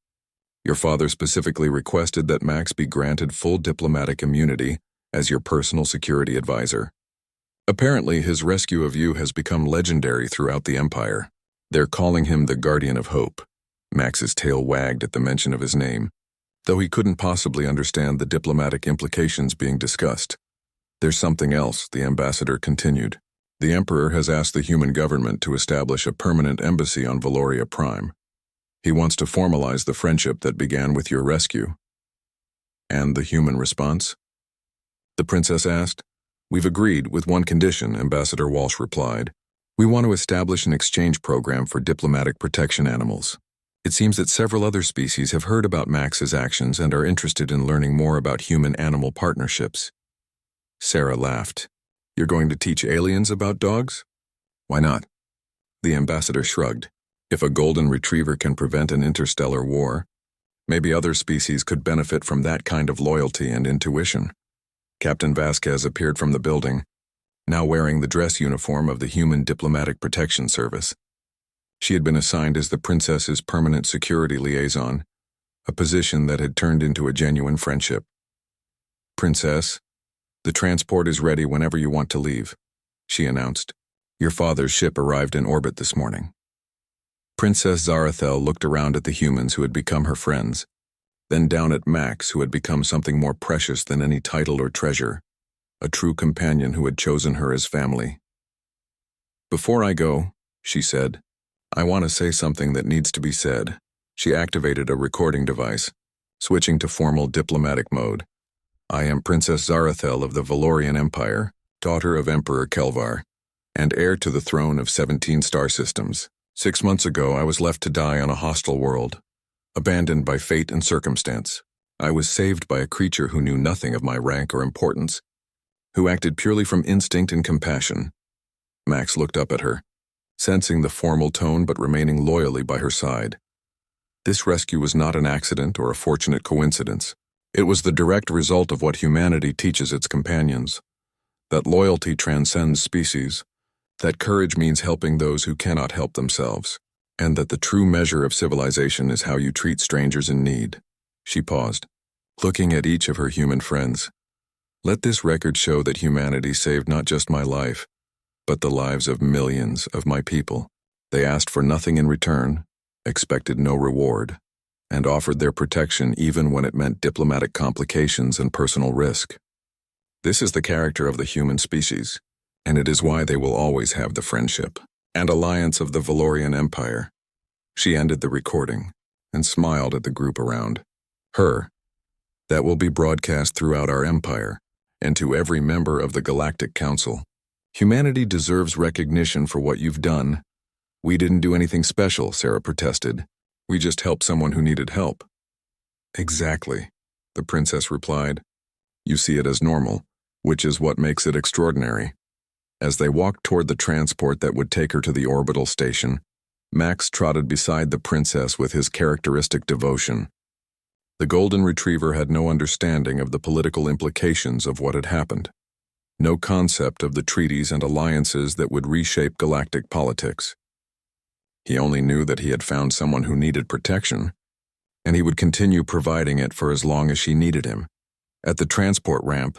Your father specifically requested that Max be granted full diplomatic immunity as your personal security advisor. Apparently, his rescue of you has become legendary throughout the Empire. They're calling him the Guardian of Hope. Max's tail wagged at the mention of his name, though he couldn't possibly understand the diplomatic implications being discussed. There's something else, the ambassador continued. The Emperor has asked the human government to establish a permanent embassy on Valoria Prime. He wants to formalize the friendship that began with your rescue. And the human response? The princess asked. We've agreed with one condition, Ambassador Walsh replied. We want to establish an exchange program for diplomatic protection animals. It seems that several other species have heard about Max's actions and are interested in learning more about human-animal partnerships. Sarah laughed. You're going to teach aliens about dogs? Why not? The ambassador shrugged. If a golden retriever can prevent an interstellar war, maybe other species could benefit from that kind of loyalty and intuition. Captain Vasquez appeared from the building, now wearing the dress uniform of the Human Diplomatic Protection Service. She had been assigned as the princess's permanent security liaison, a position that had turned into a genuine friendship. Princess, the transport is ready whenever you want to leave, she announced. Your father's ship arrived in orbit this morning. Princess Zarathel looked around at the humans who had become her friends, then down at Max, who had become something more precious than any title or treasure, a true companion who had chosen her as family. Before I go, she said, I want to say something that needs to be said. She activated a recording device, switching to formal diplomatic mode. I am Princess Zarathel of the Valorian Empire, daughter of Emperor Kelvar, and heir to the throne of 17 star systems. 6 months ago, I was left to die on a hostile world, abandoned by fate and circumstance. I was saved by a creature who knew nothing of my rank or importance, who acted purely from instinct and compassion. Max looked up at her, sensing the formal tone but remaining loyally by her side. This rescue was not an accident or a fortunate coincidence. It was the direct result of what humanity teaches its companions, that loyalty transcends species, that courage means helping those who cannot help themselves, and that the true measure of civilization is how you treat strangers in need. She paused, looking at each of her human friends. Let this record show that humanity saved not just my life, but the lives of millions of my people. They asked for nothing in return, expected no reward, and offered their protection even when it meant diplomatic complications and personal risk. This is the character of the human species, and it is why they will always have the friendship and alliance of the Valorian Empire. She ended the recording and smiled at the group around her. That will be broadcast throughout our empire and to every member of the Galactic Council. Humanity deserves recognition for what you've done. We didn't do anything special, Sarah protested. We just helped someone who needed help. Exactly, the princess replied. You see it as normal, which is what makes it extraordinary. As they walked toward the transport that would take her to the orbital station, Max trotted beside the princess with his characteristic devotion. The golden retriever had no understanding of the political implications of what had happened, no concept of the treaties and alliances that would reshape galactic politics. He only knew that he had found someone who needed protection, and he would continue providing it for as long as she needed him. At the transport ramp,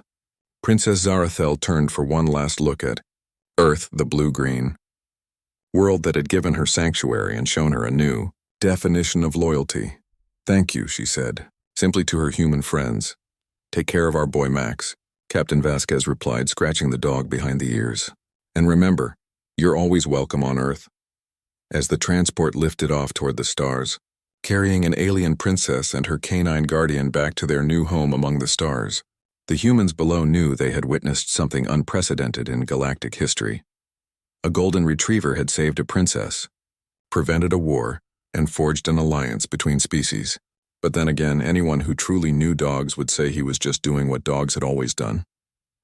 Princess Zarathel turned for one last look at Earth, the blue-green world that had given her sanctuary and shown her a new definition of loyalty. "Thank you," she said, simply to her human friends. "Take care of our boy Max," Captain Vasquez replied, scratching the dog behind the ears. "And remember, you're always welcome on Earth." As the transport lifted off toward the stars, carrying an alien princess and her canine guardian back to their new home among the stars, the humans below knew they had witnessed something unprecedented in galactic history. A golden retriever had saved a princess, prevented a war, and forged an alliance between species. But then again, anyone who truly knew dogs would say he was just doing what dogs had always done,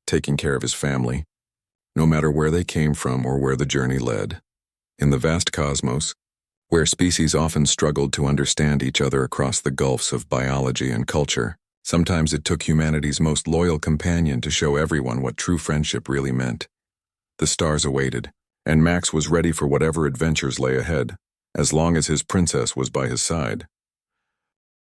taking care of his family, no matter where they came from or where the journey led. In the vast cosmos, where species often struggled to understand each other across the gulfs of biology and culture, sometimes it took humanity's most loyal companion to show everyone what true friendship really meant. The stars awaited, and Max was ready for whatever adventures lay ahead, as long as his princess was by his side.